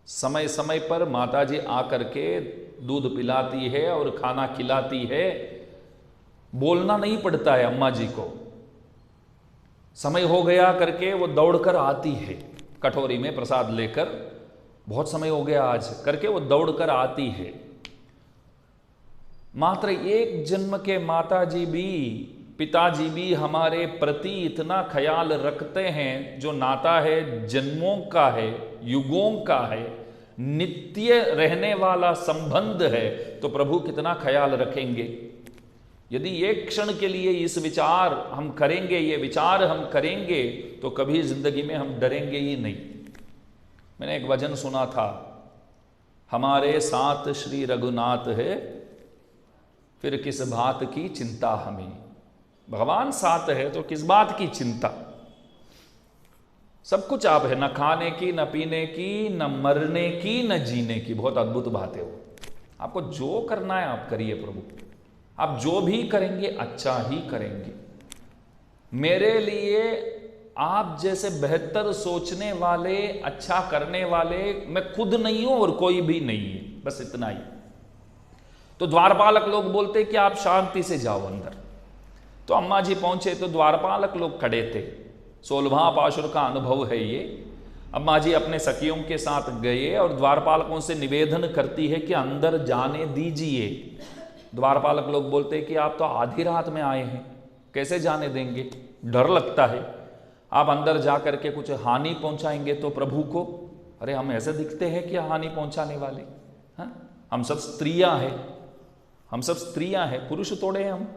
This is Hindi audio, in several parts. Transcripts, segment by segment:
समय समय पर माता जी आकर के दूध पिलाती है और खाना खिलाती है। बोलना नहीं पड़ता है अम्मा जी को। समय हो गया करके वो दौड़कर आती है, कटोरी में प्रसाद लेकर, बहुत समय हो गया आज करके वो दौड़कर आती है। मात्र एक जन्म के माता जी भी, पिताजी भी हमारे प्रति इतना ख्याल रखते हैं। जो नाता है जन्मों का है, युगों का है, नित्य रहने वाला संबंध है, तो प्रभु कितना ख्याल रखेंगे। यदि एक क्षण के लिए इस विचार हम करेंगे, ये विचार हम करेंगे, तो कभी जिंदगी में हम डरेंगे ही नहीं। मैंने एक वचन सुना था, हमारे साथ श्री रघुनाथ है, फिर किस बात की चिंता हमें। भगवान साथ है तो किस बात की चिंता। सब कुछ आप है, न खाने की, न पीने की, न मरने की, न जीने की। बहुत अद्भुत बात है वो। आपको जो करना है आप करिए प्रभु। आप जो भी करेंगे अच्छा ही करेंगे। मेरे लिए आप जैसे बेहतर सोचने वाले, अच्छा करने वाले मैं खुद नहीं हूं और कोई भी नहीं है, बस इतना ही। तो द्वारपालक लोग बोलते कि आप शांति से जाओ अंदर। तो अम्मा जी पहुंचे तो द्वारपालक लोग खड़े थे। 16वां पाशुर का अनुभव है ये। अम्मा जी अपने सखियों के साथ गए और द्वारपालकों से निवेदन करती है कि अंदर जाने दीजिए। द्वारपालक लोग बोलते कि आप तो आधी रात में आए हैं, कैसे जाने देंगे, डर लगता है, आप अंदर जा करके कुछ हानि पहुंचाएंगे तो प्रभु को। अरे हम ऐसे दिखते हैं कि हानि पहुंचाने वाले? हाँ, हम सब स्त्रियां हैं, हम सब स्त्रियां हैं, पुरुष थोड़े हैं, हम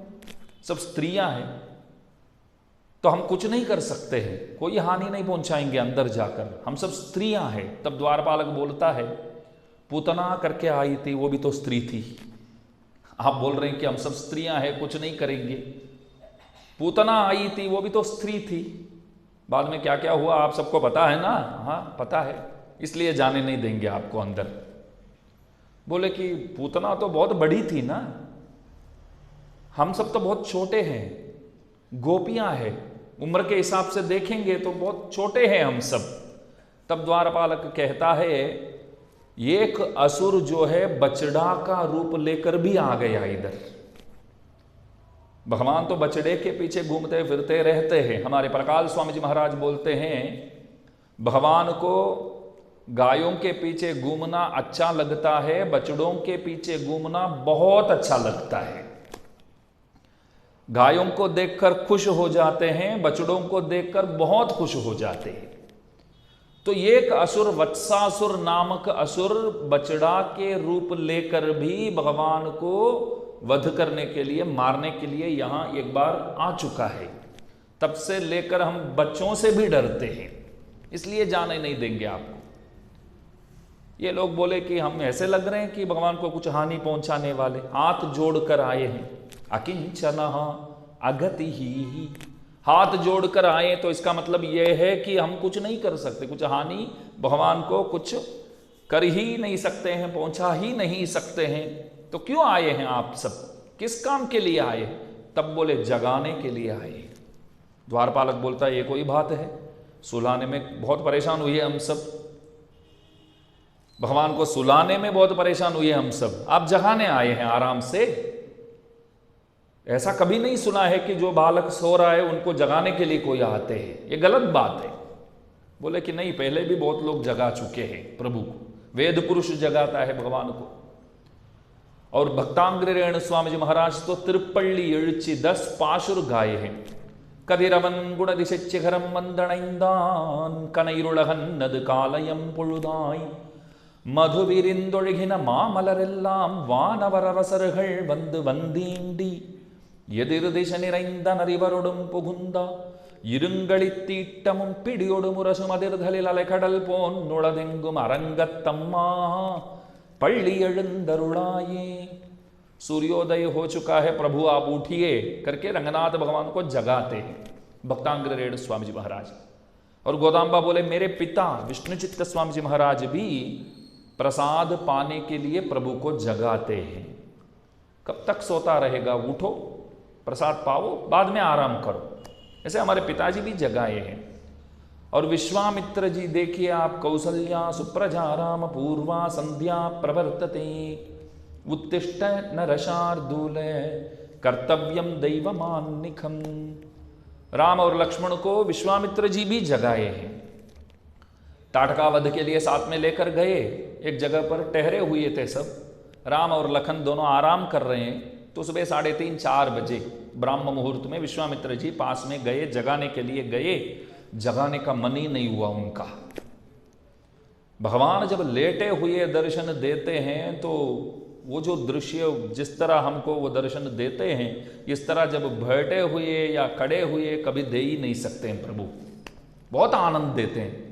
सब स्त्रियां हैं, तो हम कुछ नहीं कर सकते हैं, कोई हानि नहीं पहुंचाएंगे अंदर जाकर, हम सब स्त्रियां हैं। तब द्वारपालक बोलता है, पूतना करके आई थी, वो भी तो स्त्री थी। आप बोल रहे हैं कि हम सब स्त्रियां हैं, कुछ नहीं करेंगे। पूतना आई थी, वो भी तो स्त्री थी। बाद में क्या क्या हुआ आप सबको पता है ना? हाँ पता है, इसलिए जाने नहीं देंगे आपको अंदर। बोले कि पूतना तो बहुत बड़ी थी ना, हम सब तो बहुत छोटे हैं, गोपियां हैं, उम्र के हिसाब से देखेंगे तो बहुत छोटे हैं हम सब। तब द्वारपालक कहता है, एक असुर जो है बछड़ा का रूप लेकर भी आ गया इधर। भगवान तो बछड़े के पीछे घूमते फिरते रहते हैं। हमारे प्रकाश स्वामी जी महाराज बोलते हैं, भगवान को गायों के पीछे घूमना अच्छा लगता है, बछड़ों के पीछे घूमना बहुत अच्छा लगता है। गायों को देखकर खुश हो जाते हैं, बछड़ों को देखकर बहुत खुश हो जाते हैं। तो एक असुर, वत्सासुर नामक असुर, बछड़ा के रूप लेकर भी भगवान को वध करने के लिए, मारने के लिए यहां एक बार आ चुका है। तब से लेकर हम बच्चों से भी डरते हैं, इसलिए जाने नहीं देंगे आपको। ये लोग बोले कि हम ऐसे लग रहे हैं कि भगवान को कुछ हानि पहुंचाने वाले। हाथ जोड़कर आए हैं, अकिंचनः अगति ही। हाथ जोड़कर आए तो इसका मतलब यह है कि हम कुछ नहीं कर सकते, कुछ हानि भगवान को कुछ कर ही नहीं सकते हैं, पहुंचा ही नहीं सकते हैं। तो क्यों आए हैं आप सब, किस काम के लिए आए हैं? तब बोले जगाने के लिए आए हैं। द्वारपालक बोलता है, ये कोई बात है, सुलाने में बहुत परेशान हुए हम सब, भगवान को सुलाने में बहुत परेशान हुए हम सब, आप जगाने आए हैं आराम से। ऐसा कभी नहीं सुना है कि जो बालक सो रहा है उनको जगाने के लिए कोई आते हैं, ये गलत बात है। बोले कि नहीं, पहले भी बहुत लोग जगा चुके हैं प्रभु को, वेद पुरुष जगाता है भगवान को। और भक्तांग्रेण स्वामी जी महाराज तो तिरुपल्ली एळिची 10 पाशुर गाए हैं। कदिरवन गुणदिशिचिखरम वंदणैंदान कनैरुलहन्नद कालयम पुழுதாய் மதுவிரிந்தொழுகின மாமலரெல்லாம் வானவரரசர்கள் வந்து வந்தீண்டி எதிர்திச நிறைந்த நரிவரொடும் புகுந்தா இருங்களித்தீட்டமும் பிடியொடு முரசும் அதிர்தலில் அலைக்கடல் போன் நுழதெங்கும் அரங்கத்தம்மா पल्ली எழுந்தருளாயே। सूर्योदय हो चुका है, प्रभु आप उठिए करके रंगनाथ भगवान को जगाते हैं भक्तांग्रेण स्वामी जी महाराज। और गोदांबा बोले, मेरे पिता विष्णुचित्त स्वामी जी महाराज भी प्रसाद पाने के लिए प्रभु को जगाते हैं। कब तक सोता रहेगा, उठो प्रसाद पाओ, बाद में आराम करो। ऐसे हमारे पिताजी भी जगाए हैं। और विश्वामित्र जी देखिए आप, कौसल्या सुप्रजा राम पूर्वा संध्या प्रवर्तते उत्तिष्ठ नरशार्दूल कर्तव्यम दैवमान्निकम। राम और लक्ष्मण को विश्वामित्र जी भी जगाए हैं। ताटका वध के लिए साथ में लेकर गए, एक जगह पर ठहरे हुए थे सब। राम और लखन दोनों आराम कर रहे हैं, तो सुबह 3:30-4 बजे ब्राह्म मुहूर्त में विश्वामित्र जी पास में गए, जगाने के लिए गए। जगाने का मन ही नहीं हुआ उनका। भगवान जब लेटे हुए दर्शन देते हैं तो वो जो दृश्य जिस तरह हमको वो दर्शन देते हैं, इस तरह जब बैठे हुए या खड़े हुए कभी दे ही नहीं सकते हैं प्रभु। बहुत आनंद देते हैं।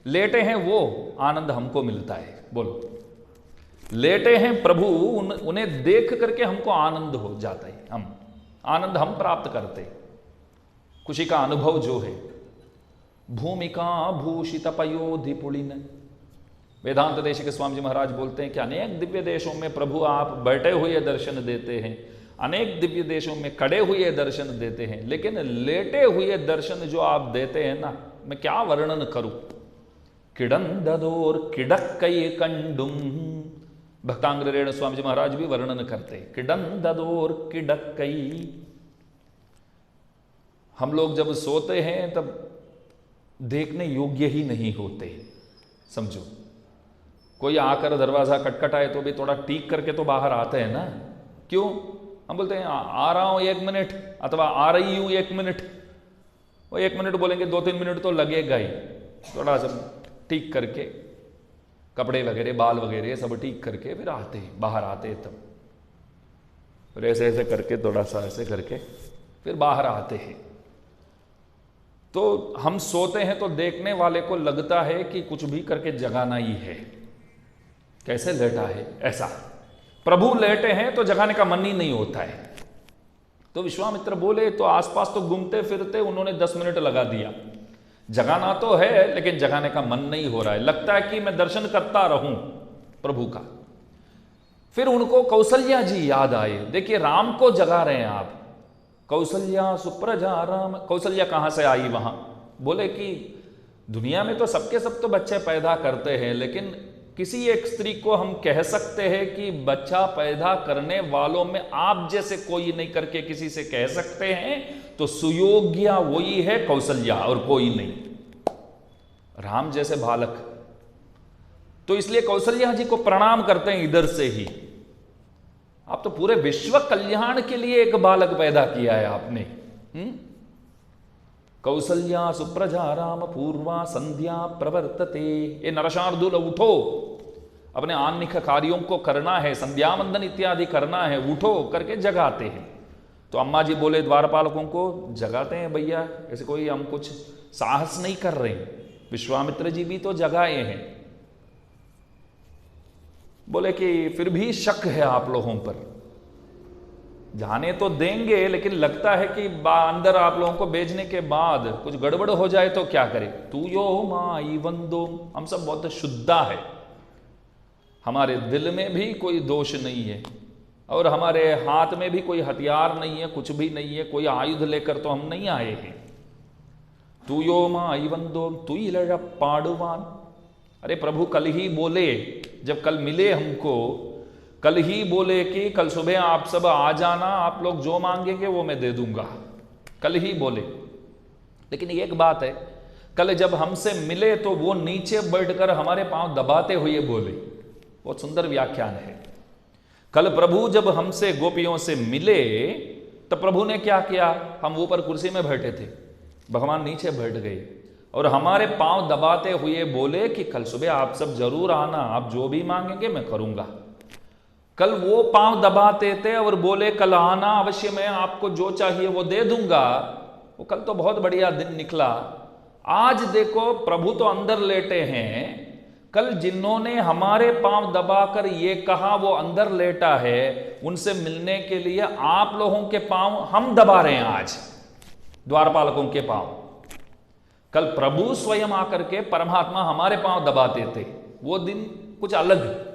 लेटे हैं वो आनंद हमको मिलता है। बोलो, लेटे हैं प्रभु, उन्हें देख करके हमको आनंद हो जाता है। आनंद हम प्राप्त करते, खुशी का अनुभव जो है। भूमिका भूषित पयोधि पुलिन, वेदांत देश के स्वामी जी महाराज बोलते हैं कि अनेक दिव्य देशों में प्रभु आप बैठे हुए दर्शन देते हैं, अनेक दिव्य देशों में खड़े हुए दर्शन देते हैं, लेकिन लेटे हुए दर्शन जो आप देते हैं ना, मैं क्या वर्णन करूं। किडंददोर किडक्कई कंडुम, भक्तांग्रेण स्वामी जी महाराज भी वर्णन करते हैं। किडंददोर किडक्कई, हम लोग जब सोते हैं तब देखने योग्य ही नहीं होते। समझो, कोई आकर दरवाजा खटखटाए तो भी थोड़ा टीक करके तो बाहर आते हैं ना। क्यों? हम बोलते हैं आ रहा हूं 1 मिनट, अथवा आ रही हूं 1 मिनट। वो 1 मिनट बोलेंगे, 2-3 मिनट तो लगेगा ही। थोड़ा सा ठीक करके कपड़े वगैरह, बाल वगैरह सब ठीक करके फिर आते हैं, बाहर आते हैं। तब फिर ऐसे ऐसे करके, थोड़ा सा ऐसे करके फिर बाहर आते हैं। तो हम सोते हैं तो देखने वाले को लगता है कि कुछ भी करके जगाना ही है। कैसे लेटा है ऐसा। प्रभु लेटे हैं तो जगाने का मन ही नहीं होता है। तो विश्वामित्र बोले तो आसपास तो घूमते फिरते उन्होंने 10 मिनट लगा दिया। जगाना तो है लेकिन जगाने का मन नहीं हो रहा है, लगता है कि मैं दर्शन करता रहूं प्रभु का। फिर उनको कौसल्या जी याद आए। देखिए, राम को जगा रहे हैं आप, कौसल्या सुप्रजा राम। कौसल्या कहां से आई वहां? बोले कि दुनिया में तो सबके सब तो बच्चे पैदा करते हैं, लेकिन किसी एक स्त्री को हम कह सकते हैं कि बच्चा पैदा करने वालों में आप जैसे कोई नहीं करके किसी से कह सकते हैं तो सुयोग्या वही है कौसल्या, और कोई नहीं। राम जैसे बालक, तो इसलिए कौसल्या जी को प्रणाम करते हैं इधर से ही। आप तो पूरे विश्व कल्याण के लिए एक बालक पैदा किया है आपने। कौसल्या सुप्रजा राम पूर्वा संध्या प्रवर्तते। ये नरशार्दूल उठो, अपने आन्निक कार्यों को करना है, संध्या वंदन इत्यादि करना है, उठो करके जगाते हैं। तो अम्मा जी बोले द्वारपालकों को, जगाते हैं भैया, ऐसे कोई हम कुछ साहस नहीं कर रहे हैं। विश्वामित्र जी भी तो जगाए हैं। बोले कि फिर भी शक है आप लोगों पर, जाने तो देंगे लेकिन लगता है कि अंदर आप लोगों को भेजने के बाद कुछ गड़बड़ हो जाए तो क्या करें। तू यो माई वंदो, हम सब बहुत शुद्धा है, हमारे दिल में भी कोई दोष नहीं है और हमारे हाथ में भी कोई हथियार नहीं है, कुछ भी नहीं है, कोई आयुध लेकर तो हम नहीं आए हैं। तू यो माई वंदो तू ही लड़ा पाड़ुवान। अरे प्रभु कल ही बोले, जब कल मिले हमको, कल ही बोले कि कल सुबह आप सब आ जाना, आप लोग जो मांगेंगे वो मैं दे दूंगा। कल ही बोले। लेकिन एक बात है, कल जब हमसे मिले तो वो नीचे बैठकर हमारे पांव दबाते हुए बोले। बहुत सुंदर व्याख्यान है। कल प्रभु जब हमसे गोपियों से मिले तो प्रभु ने क्या किया, हम ऊपर कुर्सी में बैठे थे, भगवान नीचे बैठ गए और हमारे पांव दबाते हुए बोले कि कल सुबह आप सब जरूर आना, आप जो भी मांगेंगे मैं करूंगा। कल वो पांव दबाते थे और बोले कल आना अवश्य, मैं आपको जो चाहिए वो दे दूंगा। वो कल तो बहुत बढ़िया दिन निकला। आज देखो प्रभु तो अंदर लेटे हैं, कल जिन्होंने हमारे पांव दबाकर ये कहा वो अंदर लेटा है, उनसे मिलने के लिए आप लोगों के पांव हम दबा रहे हैं आज, द्वारपालकों के पांव। कल प्रभु स्वयं आकर के परमात्मा हमारे पांव दबाते थे, वो दिन कुछ अलग।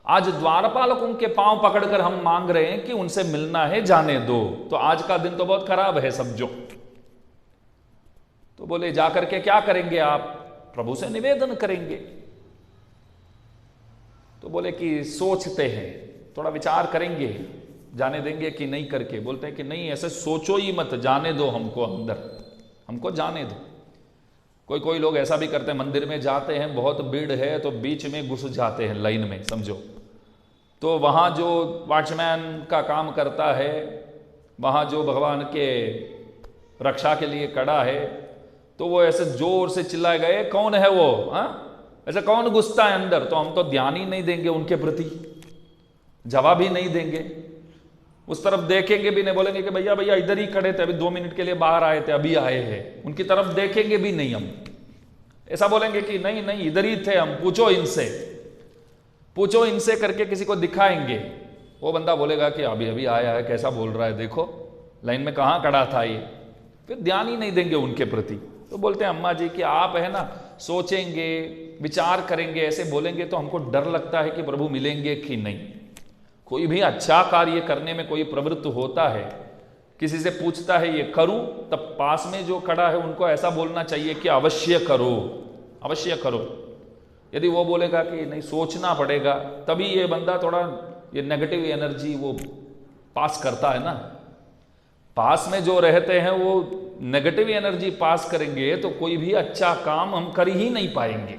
आज द्वारपालकों के पांव पकड़कर हम मांग रहे हैं कि उनसे मिलना है, जाने दो। तो आज का दिन तो बहुत खराब है समझो। तो बोले जाकर के क्या करेंगे आप? प्रभु से निवेदन करेंगे। तो बोले कि सोचते हैं, थोड़ा विचार करेंगे, जाने देंगे कि नहीं करके। बोलते हैं कि नहीं, ऐसे सोचो ही मत, जाने दो हमको अंदर, हमको जाने दो। कोई लोग ऐसा भी करते हैं, मंदिर में जाते हैं, बहुत भीड़ है तो बीच में घुस जाते हैं लाइन में, समझो। तो वहाँ जो वॉचमैन का काम करता है, वहाँ जो भगवान के रक्षा के लिए खड़ा है, तो वो ऐसे जोर से चिल्लाए गए, कौन है वो? ऐसे कौन घुसता है अंदर? तो हम तो ध्यान ही नहीं देंगे उनके प्रति, जवाब ही नहीं देंगे, उस तरफ देखेंगे भी नहीं, बोलेंगे कि भैया भैया इधर ही खड़े थे, अभी 2 मिनट के लिए बाहर आए थे, अभी आए हैं। उनकी तरफ देखेंगे भी नहीं हम, ऐसा बोलेंगे कि नहीं नहीं इधर ही थे हम, पूछो इनसे, पूछो इनसे करके किसी को दिखाएंगे। वो बंदा बोलेगा कि अभी अभी आया है, कैसा बोल रहा है, देखो लाइन में कहाँ खड़ा था ये। फिर ध्यान ही नहीं देंगे उनके प्रति। तो बोलते हैं अम्मा जी कि आप है ना, सोचेंगे, विचार करेंगे, ऐसे बोलेंगे तो हमको डर लगता है कि प्रभु मिलेंगे कि नहीं। कोई भी अच्छा कार्य करने में कोई प्रवृत्त होता है, किसी से पूछता है ये करूं, तब पास में जो खड़ा है उनको ऐसा बोलना चाहिए कि अवश्य करो, अवश्य करो। यदि वो बोलेगा कि नहीं सोचना पड़ेगा, तभी ये बंदा थोड़ा ये नेगेटिव एनर्जी वो पास करता है ना। पास में जो रहते हैं वो नेगेटिव एनर्जी पास करेंगे तो कोई भी अच्छा काम हम कर ही नहीं पाएंगे।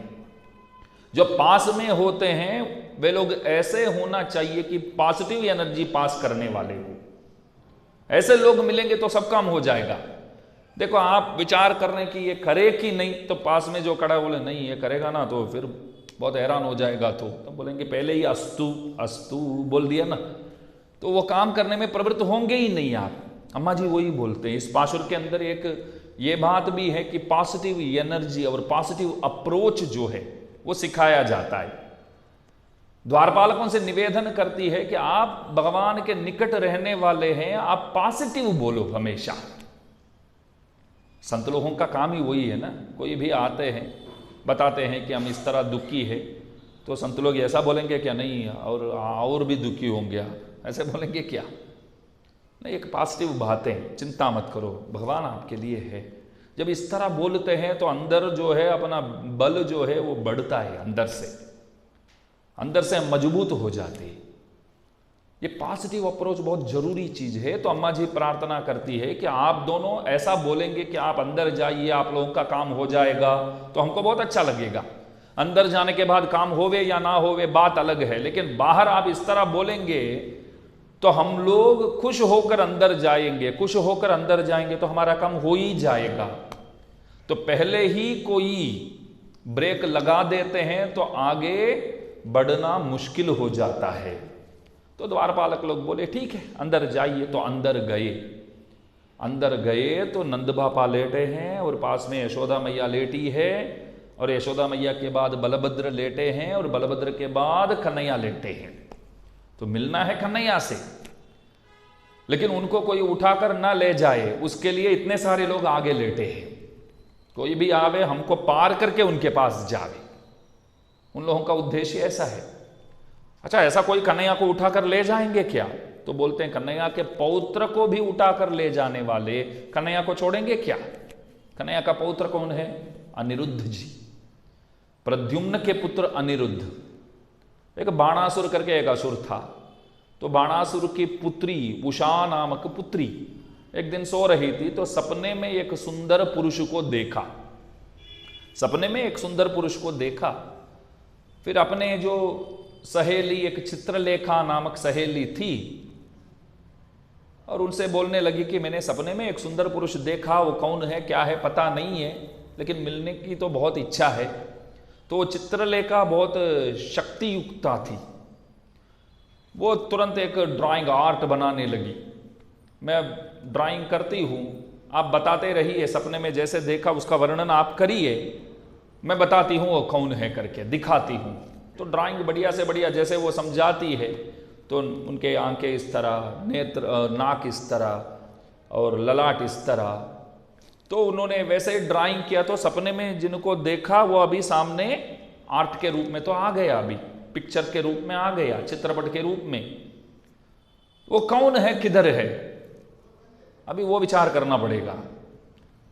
जो पास में होते हैं वे लोग ऐसे होना चाहिए कि पॉजिटिव एनर्जी पास करने वाले हो। ऐसे लोग मिलेंगे तो सब काम हो जाएगा। देखो आप विचार करने की ये करे कि नहीं, तो पास में जो खड़ा बोले नहीं ये करेगा ना तो फिर बहुत हैरान हो जाएगा, तो बोलेंगे पहले ही अस्तु अस्तु बोल दिया ना, तो वो काम करने में प्रवृत्त होंगे ही नहीं आप। अम्मा जी वही बोलते हैं। इस पाशुर के अंदर एक ये बात भी है कि पॉजिटिव एनर्जी और पॉजिटिव अप्रोच जो है वो सिखाया जाता है। द्वारपालकों से निवेदन करती है कि आप भगवान के निकट रहने वाले हैं, आप पॉजिटिव बोलो हमेशा। संत लोगों का काम ही वही है ना। कोई भी आते हैं बताते हैं कि हम इस तरह दुखी है, तो संत लोग ऐसा बोलेंगे क्या? नहीं और भी दुखी होंगे, ऐसे बोलेंगे क्या? नहीं, एक पॉजिटिव बातें, चिंता मत करो, भगवान आपके लिए है। जब इस तरह बोलते हैं तो अंदर जो है अपना बल जो है वो बढ़ता है, अंदर से मजबूत हो जाते हैं। ये पॉजिटिव अप्रोच बहुत जरूरी चीज है। तो अम्मा जी प्रार्थना करती है कि आप दोनों ऐसा बोलेंगे कि आप अंदर जाइए, आप लोगों का काम हो जाएगा, तो हमको बहुत अच्छा लगेगा। अंदर जाने के बाद काम होवे या ना होवे बात अलग है, लेकिन बाहर आप इस तरह बोलेंगे तो हम लोग खुश होकर अंदर जाएंगे, खुश होकर अंदर जाएंगे तो हमारा काम हो ही जाएगा। तो पहले ही कोई ब्रेक लगा देते हैं तो आगे बढ़ना मुश्किल हो जाता है। तो द्वारपालक लोग बोले ठीक है अंदर जाइए। तो अंदर गए तो नंद बापा लेटे हैं और पास में यशोदा मैया लेटी है, और यशोदा मैया के बाद बलभद्र लेटे हैं, और बलभद्र के बाद कन्हैया लेटे हैं। तो मिलना है कन्हैया से, लेकिन उनको कोई उठाकर ना ले जाए उसके लिए इतने सारे लोग आगे लेटे हैं। कोई भी आवे हमको पार करके उनके पास जावे, उन लोगों का उद्देश्य ऐसा है। अच्छा, ऐसा कोई कन्हैया को उठाकर ले जाएंगे क्या? तो बोलते हैं कन्हैया के पौत्र को भी उठाकर ले जाने वाले कन्हैया को छोड़ेंगे क्या? कन्हैया का पौत्र कौन है? अनिरुद्ध जी, प्रद्युम्न के पुत्र अनिरुद्ध। एक बाणासुर करके एक असुर था, तो बाणासुर की पुत्री उषा नामक पुत्री एक दिन सो रही थी, तो सपने में एक सुंदर पुरुष को देखा। सपने में एक सुंदर पुरुष को देखा, फिर अपने जो सहेली, एक चित्रलेखा नामक सहेली थी, और उनसे बोलने लगी कि मैंने सपने में एक सुंदर पुरुष देखा, वो कौन है क्या है पता नहीं है, लेकिन मिलने की तो बहुत इच्छा है। तो चित्रलेखा बहुत शक्ति युक्ता थी, वो तुरंत एक ड्राइंग आर्ट बनाने लगी। मैं ड्राइंग करती हूँ, आप बताते रहिए, सपने में जैसे देखा उसका वर्णन आप करिए, मैं बताती हूँ वो कौन है करके दिखाती हूँ। तो ड्राइंग बढ़िया से बढ़िया जैसे वो समझाती है, तो उनके आंखें इस तरह, नेत्र, नाक इस तरह और ललाट इस तरह, तो उन्होंने वैसे ड्राइंग किया। तो सपने में जिनको देखा वो अभी सामने आर्ट के रूप में तो आ गया, अभी पिक्चर के रूप में आ गया, चित्रपट के रूप में। वो कौन है, किधर है, अभी वो विचार करना पड़ेगा।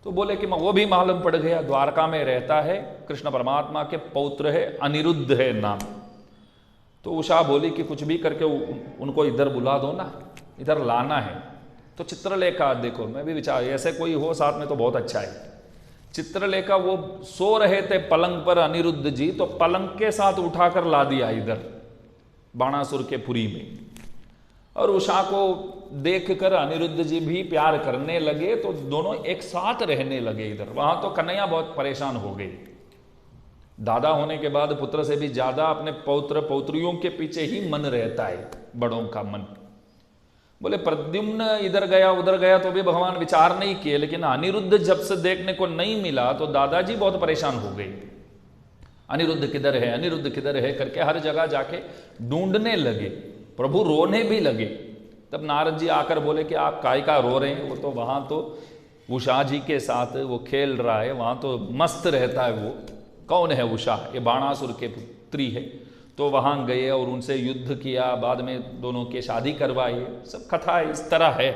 तो बोले कि वो भी मालूम पड़ गया, द्वारका में रहता है, कृष्ण परमात्मा के पौत्र है, अनिरुद्ध है नाम। तो उषा बोली कि कुछ भी करके उनको इधर बुला दो ना, इधर लाना है। तो चित्रलेखा, देखो मैं भी विचार, ऐसे कोई हो साथ में तो बहुत अच्छा है। चित्रलेखा वो सो रहे थे पलंग पर अनिरुद्ध जी, तो पलंग के साथ उठाकर ला दिया इधर बाणासुर के पुरी में। और उषा को देखकर अनिरुद्ध जी भी प्यार करने लगे, तो दोनों एक साथ रहने लगे इधर। वहां तो कन्हैया बहुत परेशान हो गई। दादा होने के बाद पुत्र से भी ज्यादा अपने पौत्र पौत्रियों के पीछे ही मन रहता है, बड़ों का मन। बोले प्रद्युम्न इधर गया उधर गया तो भी भगवान विचार नहीं किए, लेकिन अनिरुद्ध जब से देखने को नहीं मिला तो दादाजी बहुत परेशान हो गए। अनिरुद्ध किधर है, अनिरुद्ध किधर है करके हर जगह जाके ढूंढने लगे। प्रभु रोने भी लगे। तब नारद जी आकर बोले कि आप काय का रो रहे हैं, वो तो वहां तो उषा जी के साथ वो खेल रहा है, वहां तो मस्त रहता है। वो कौन है उषा? ये बाणासुर के पुत्री है। तो वहां गए और उनसे युद्ध किया, बाद में दोनों की शादी करवाई। सब कथा इस तरह है।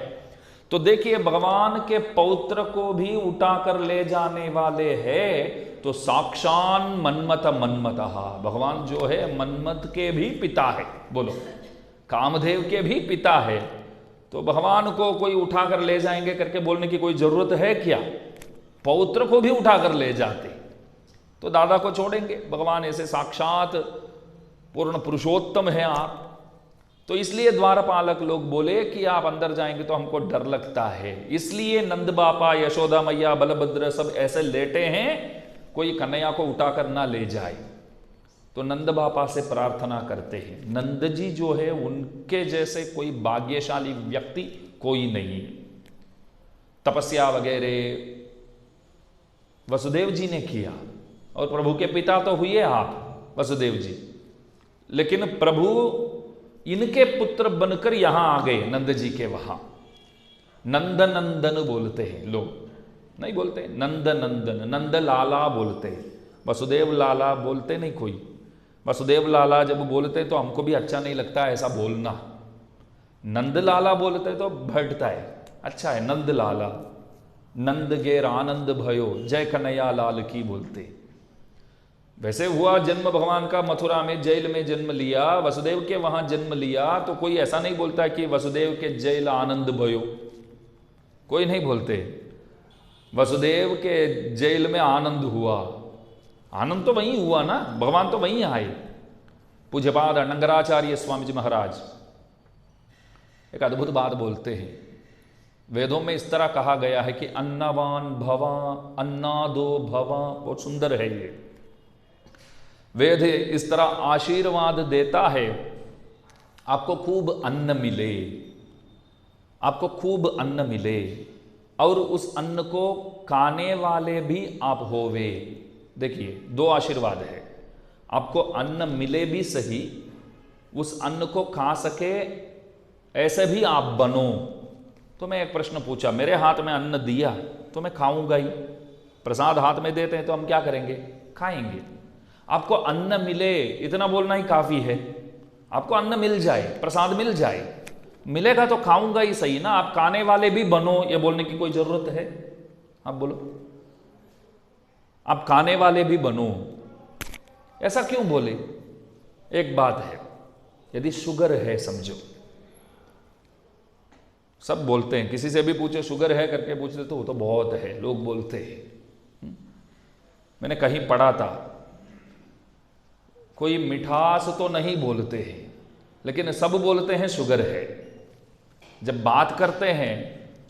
तो देखिए भगवान के पौत्र को भी उठाकर ले जाने वाले हैं, तो साक्षान मन्मथ मन्मतः, भगवान जो है मन्मथ के भी पिता है, बोलो कामदेव के भी पिता है। तो भगवान को कोई उठाकर ले जाएंगे करके बोलने की कोई जरूरत है क्या? पौत्र को भी उठाकर ले जाते तो दादा को छोड़ेंगे? भगवान ऐसे साक्षात पूर्ण पुरुषोत्तम है आप। तो इसलिए द्वारपालक लोग बोले कि आप अंदर जाएंगे तो हमको डर लगता है, इसलिए नंद बापा, यशोदा मैया, बलभद्र सब ऐसे लेटे हैं, कोई कन्हैया को उठाकर ना ले जाए। तो नंद बापा से प्रार्थना करते हैं। नंद जी जो है उनके जैसे कोई भाग्यशाली व्यक्ति कोई नहीं। तपस्या वगैरह वसुदेव जी ने किया, और प्रभु के पिता तो हुए आप वसुदेव जी, लेकिन प्रभु इनके पुत्र बनकर यहां आ गए नंद जी के वहां। नंद नंदन बोलते हैं लोग, नहीं बोलते नंद नंदन, नंद लाला बोलते हैं, वसुदेव लाला बोलते नहीं कोई। वसुदेव लाला जब बोलते तो हमको भी अच्छा नहीं लगता ऐसा बोलना। नंद लाला बोलते तो बढ़ता है, अच्छा है नंद लाला। नंद गेर आनंद भयो, जय कन्हैया लाल की बोलते। वैसे हुआ जन्म भगवान का मथुरा में, जेल में जन्म लिया, वसुदेव के वहां जन्म लिया, तो कोई ऐसा नहीं बोलता कि वसुदेव के जेल आनंद भयो, कोई नहीं बोलते। वसुदेव के जेल में आनंद हुआ, आनंद तो वहीं हुआ ना, भगवान तो वहीं आए। पूज्यपाद अनंगराचार्य स्वामी जी महाराज एक अद्भुत बात बोलते हैं। वेदों में इस तरह कहा गया है कि अन्नवान भवा, अन्नादो भवा, बहुत सुंदर है ये वेद। इस तरह आशीर्वाद देता है, आपको खूब अन्न मिले, आपको खूब अन्न मिले, और उस अन्न को खाने वाले भी आप होवे। देखिए दो आशीर्वाद है, आपको अन्न मिले भी सही, उस अन्न को खा सके ऐसे भी आप बनो। तो मैं एक प्रश्न पूछा, मेरे हाथ में अन्न दिया तो मैं खाऊंगा ही, प्रसाद हाथ में देते हैं तो हम क्या करेंगे? खाएंगे। आपको अन्न मिले इतना बोलना ही काफी है, आपको अन्न मिल जाए, प्रसाद मिल जाए, मिलेगा तो खाऊंगा ही सही ना, आप खाने वाले भी बनो, ये बोलने की कोई जरूरत है? आप बोलो, आप खाने वाले भी बनो, ऐसा क्यों बोले? एक बात है, यदि शुगर है, समझो सब बोलते हैं, किसी से भी पूछे शुगर है करके पूछते तो वो तो बहुत है, लोग बोलते हैं। मैंने कहीं पढ़ा था, कोई मिठास तो नहीं बोलते हैं, लेकिन सब बोलते हैं शुगर है। जब बात करते हैं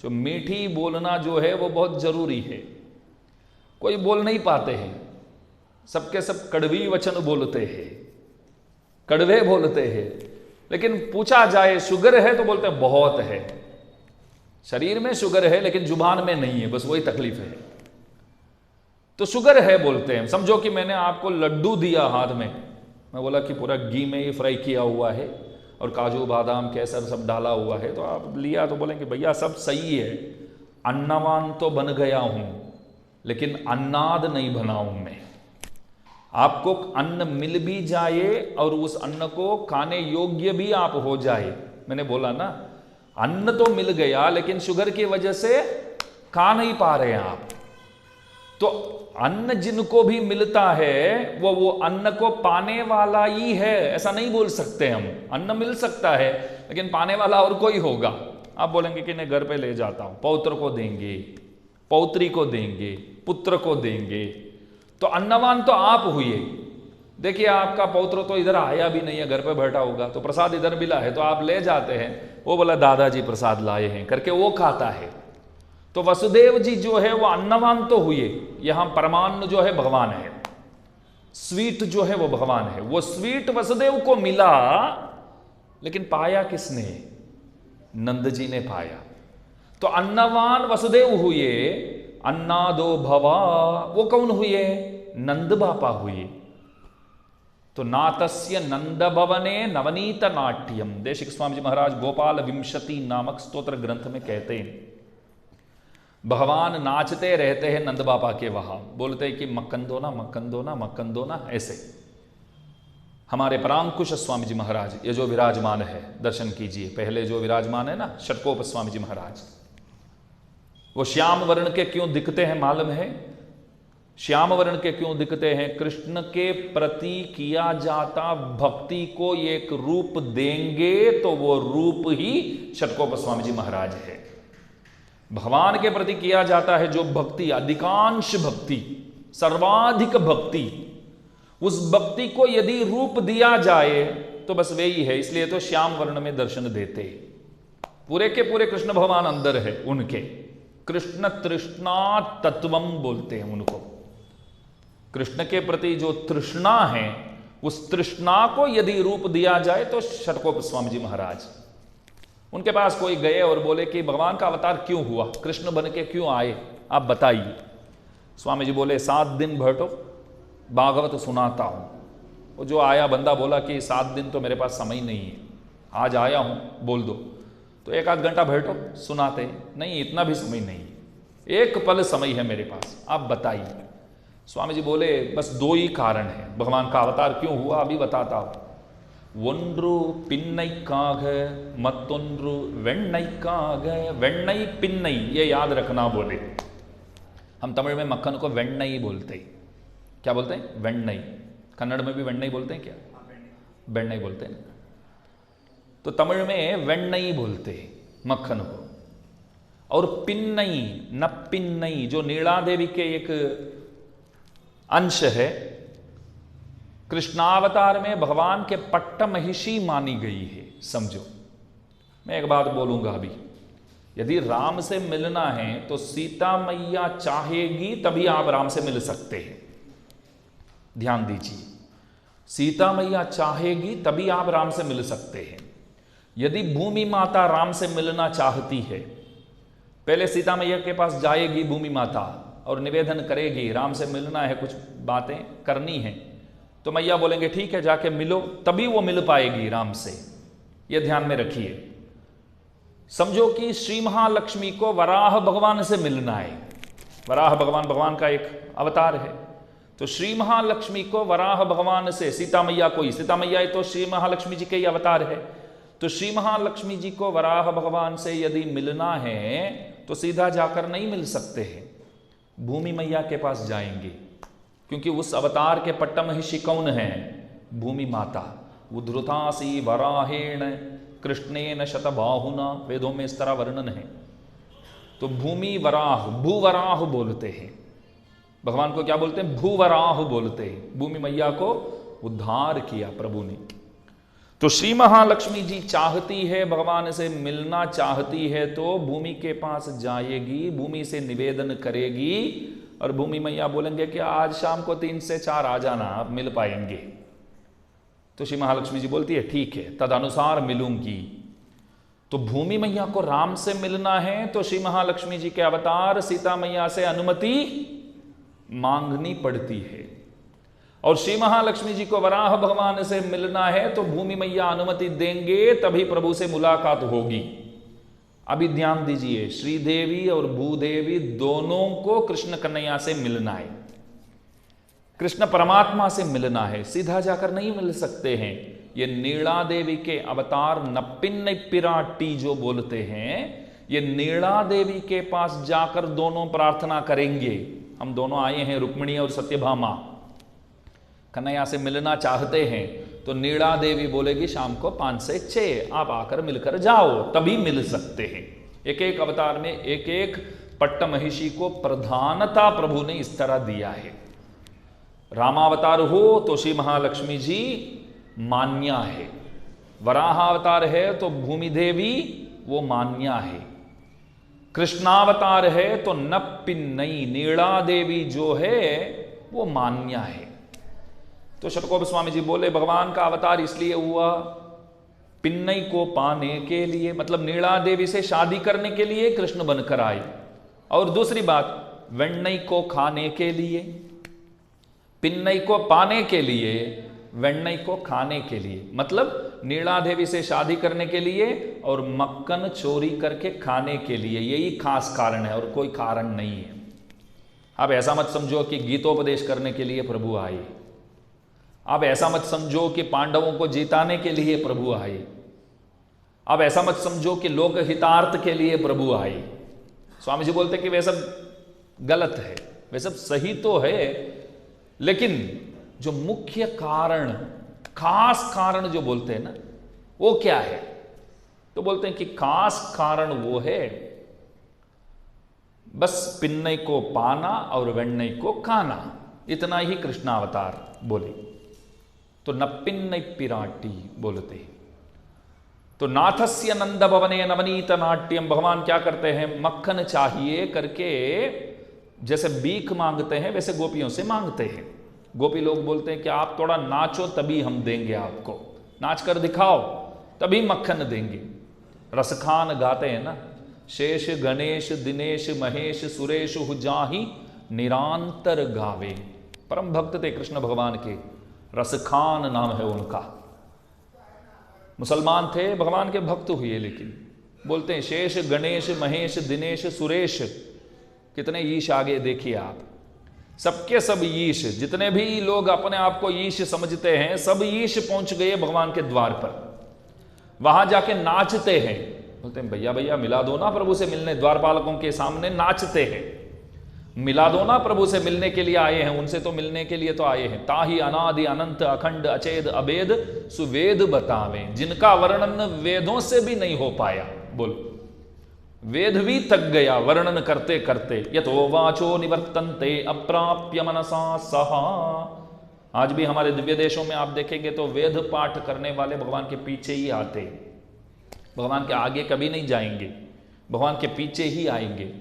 जो मीठी बोलना जो है वो बहुत जरूरी है, कोई बोल नहीं पाते हैं, सबके सब कड़वी वचन बोलते हैं, कड़वे बोलते हैं। लेकिन पूछा जाए शुगर है तो बोलते हैं बहुत है। शरीर में शुगर है लेकिन जुबान में नहीं है, बस वही तकलीफ है। तो शुगर है बोलते हैं। समझो कि मैंने आपको लड्डू दिया हाथ में, मैं बोला कि पूरा घी में ही फ्राई किया हुआ है और काजू बादाम केसर सब डाला हुआ है, तो आप लिया तो बोलेंगे भैया सब सही है, अन्नवान तो बन गया हूं लेकिन अन्नाद नहीं बना हूं मैं। आपको अन्न मिल भी जाए और उस अन्न को खाने योग्य भी आप हो जाए। मैंने बोला ना, अन्न तो मिल गया लेकिन शुगर की वजह से खा नहीं पा रहे हैं आप, तो अन्न जिनको भी मिलता है वो अन्न को पाने वाला ही है, ऐसा नहीं बोल सकते हम। अन्न मिल सकता है लेकिन पाने वाला और कोई होगा। आप बोलेंगे कि मैं घर पे ले जाता हूं, पौत्र को देंगे, पौत्री को देंगे, पुत्र को देंगे, तो अन्नवान तो आप हुए। देखिए आपका पौत्र तो इधर आया भी नहीं है, घर पे बैठा होगा, तो प्रसाद इधर मिला है तो आप ले जाते हैं, वो बोला दादाजी प्रसाद लाए हैं करके वो खाता है। तो वसुदेव जी जो है वो अन्नवान तो हुए, यहां परमान्न जो है भगवान है, स्वीट जो है वो भगवान है। वो स्वीट वसुदेव को मिला, लेकिन पाया किसने? नंद जी ने पाया। तो अन्नवान वसुदेव हुए, अन्नादो भवा वो कौन हुए? नंद बापा हुए। तो नातस्य नंद भवने नवनीत नाट्यम, देशिक स्वामी जी महाराज गोपाल विंशति नामक स्तोत्र ग्रंथ में कहते हैं, भगवान नाचते रहते हैं नंद बापा के वहां, बोलते हैं कि मक्कन दो ना, मक्कन दो ना, मक्कन दो ना। ऐसे हमारे परांकुश स्वामी जी महाराज ये जो विराजमान है, दर्शन कीजिए, पहले जो विराजमान है ना षटकोप स्वामी जी महाराज, वो श्याम वर्ण के क्यों दिखते हैं मालूम है? श्याम वर्ण के क्यों दिखते हैं? कृष्ण के प्रति किया जाता भक्ति को एक रूप देंगे तो वो रूप ही षटकोप स्वामी जी महाराज है। भगवान के प्रति किया जाता है जो भक्ति, अधिकांश भक्ति, सर्वाधिक भक्ति, उस भक्ति को यदि रूप दिया जाए तो बस वही है। इसलिए तो श्याम वर्ण में दर्शन देते, पूरे के पूरे कृष्ण भगवान अंदर है उनके। कृष्ण तृष्णा तत्वम बोलते हैं उनको। कृष्ण के प्रति जो तृष्णा है, उस तृष्णा को यदि रूप दिया जाए तो षटकोप स्वामी जी महाराज, उनके पास कोई गए और बोले कि भगवान का अवतार क्यों हुआ, कृष्ण बन के क्यों आए, आप बताइए। स्वामी जी बोले 7 दिन बैठो, भागवत सुनाता हूं। वो जो आया बंदा बोला कि 7 दिन तो मेरे पास समय नहीं है, आज आया हूं, बोल दो। तो 1 आध घंटा बैठो, सुनाते। नहीं, इतना भी समय नहीं, एक पल समय है मेरे पास, आप बताइए। स्वामी जी बोले बस 2 ही कारण है भगवान का अवतार क्यों हुआ, अभी बताता हूं। ஒன்று पिन्नैक्काக मत्तொன்று वेण्णैक्काக, वेण्णै पिन्नै, ये याद रखना। बोले हम तमिल में मक्खन को वेण्णै बोलते हैं। क्या बोलते हैं? वेण्णै। कन्नड़ में भी वेण्णै बोलते हैं क्या? वेण्णै बोलते हैं। तो तमिल में वेण्णै बोलते हैं मक्खन को। और पिन्नै, नप्पिन्नै जो नीला देवी के एक अंश है, कृष्णावतार में भगवान के पट्ट महिषी मानी गई है। समझो, मैं एक बात बोलूंगा अभी, यदि राम से मिलना है तो सीता मैया चाहेगी तभी आप राम से मिल सकते हैं। ध्यान दीजिए, सीता मैया चाहेगी तभी आप राम से मिल सकते हैं। यदि भूमि माता राम से मिलना चाहती है, पहले सीता मैया के पास जाएगी भूमि माता और निवेदन करेगी, राम से मिलना है, कुछ बातें करनी है, तो मैया बोलेंगे ठीक है जाके मिलो, तभी वो मिल पाएगी राम से। ये ध्यान में रखिए। समझो कि श्री महालक्ष्मी को वराह भगवान से मिलना है। वराह भगवान भगवान का एक अवतार है। तो श्री महालक्ष्मी को वराह भगवान से, सीता मैया को ही, सीता मैया तो श्री महालक्ष्मी जी के ही अवतार है, तो श्री महालक्ष्मी जी को वराह भगवान से यदि मिलना है तो सीधा जाकर नहीं मिल सकते हैं, भूमि मैया के पास जाएंगे, क्योंकि उस अवतार के पट्ट महिषी कौन है? भूमि माता। उद्धृतासी वराहेण कृष्णेन शतबाहुना, वेदों में इस तरह वर्णन है। तो भूमि वराह, भूवराह बोलते हैं भगवान को। क्या बोलते हैं? भूवराह बोलते हैं। भूमि मैया को उद्धार किया प्रभु ने। तो श्री महालक्ष्मी जी चाहती है, भगवान से मिलना चाहती है तो भूमि के पास जाएगी, भूमि से निवेदन करेगी और भूमि मैया बोलेंगे कि आज शाम को 3 से 4 आ जाना, आप मिल पाएंगे। तो श्री महालक्ष्मी जी बोलती है ठीक है, तदनुसार मिलूंगी। तो भूमि मैया को राम से मिलना है तो श्री महालक्ष्मी जी के अवतार सीता मैया से अनुमति मांगनी पड़ती है। और श्री महालक्ष्मी जी को वराह भगवान से मिलना है तो भूमि मैया अनुमति देंगे, तभी प्रभु से मुलाकात होगी। अभी ध्यान दीजिए, श्रीदेवी और भूदेवी दोनों को कृष्ण कन्हैया से मिलना है, कृष्ण परमात्मा से मिलना है, सीधा जाकर नहीं मिल सकते हैं। ये नीला देवी के अवतार नप्पिन पिराटी जो बोलते हैं, ये नीला देवी के पास जाकर दोनों प्रार्थना करेंगे, हम दोनों आए हैं, रुक्मिणी और सत्यभामा कन्हैया से मिलना चाहते हैं, तो नीला देवी बोलेगी शाम को 5 से 6 आप आकर मिलकर जाओ, तभी मिल सकते हैं। एक एक अवतार में एक एक पट्टमहिषी को प्रधानता प्रभु ने इस तरह दिया है। रामावतार हो तो श्री महालक्ष्मी जी मान्या है, वराहावतार है तो भूमि देवी वो मान्या है, कृष्णावतार है तो नप्पिन्नई नीला देवी जो है वो मान्या है। तो शतकोप स्वामी जी बोले भगवान का अवतार इसलिए हुआ पिन्नई को पाने के लिए, मतलब नीला देवी से शादी करने के लिए कृष्ण बनकर आए, और दूसरी बात वेण्णई को खाने के लिए, पिन्नई को पाने के लिए, वेण्णई को खाने के लिए, मतलब नीला देवी से शादी करने के लिए और मक्खन चोरी करके खाने के लिए, यही खास कारण है और कोई कारण नहीं है। आप ऐसा मत समझो कि गीतोपदेश करने के लिए प्रभु आए, आप ऐसा मत समझो कि पांडवों को जिताने के लिए प्रभु आए, आप ऐसा मत समझो कि लोक हितार्थ के लिए प्रभु आए। स्वामी जी बोलते कि वे सब गलत है, वे सब सही तो है, लेकिन जो मुख्य कारण, खास कारण जो बोलते हैं ना, वो क्या है? तो बोलते हैं कि खास कारण वो है बस पिन्नई को पाना और वेण्णई को खाना, इतना ही कृष्णावतार बोले। तो नप्पिन्नई पिराटी बोलते हैं। तो नाथस्य नंद भवने नवनीत नाट्यम, भगवान क्या करते हैं, मक्खन चाहिए करके जैसे भीख मांगते हैं वैसे गोपियों से मांगते हैं। गोपी लोग बोलते हैं कि आप थोड़ा नाचो तभी हम देंगे आपको, नाच कर दिखाओ तभी मक्खन देंगे। रसखान गाते हैं ना, शेष गणेश दिनेश महेश सुरेश हुजाही निरांतर गावे। परम भक्त थे कृष्ण भगवान के, रसखान नाम है उनका। मुसलमान थे, भगवान के भक्त हुए, लेकिन बोलते हैं शेष गणेश महेश दिनेश सुरेश, कितने ईश आगे देखिए आप, सबके सब ईश, जितने भी लोग अपने आप को ईश समझते हैं सब ईश पहुंच गए भगवान के द्वार पर, वहां जाके नाचते हैं। बोलते हैं भैया भैया मिला दो ना प्रभु से मिलने, द्वारपालकों के सामने नाचते हैं, मिला दो ना प्रभु से मिलने के लिए आए हैं, उनसे तो मिलने के लिए तो आए हैं। ताही अनादि अनंत अखंड अचेद अभेद सुवेद बतावे, जिनका वर्णन वेदों से भी नहीं हो पाया। बोल, वेद भी थक गया वर्णन करते करते। यतो वाचो निवर्तन्ते अप्राप्य मनसा सहा। आज भी हमारे दिव्य देशों में आप देखेंगे तो वेद पाठ करने वाले भगवान के पीछे ही आते, भगवान के आगे कभी नहीं जाएंगे, भगवान के पीछे ही आएंगे।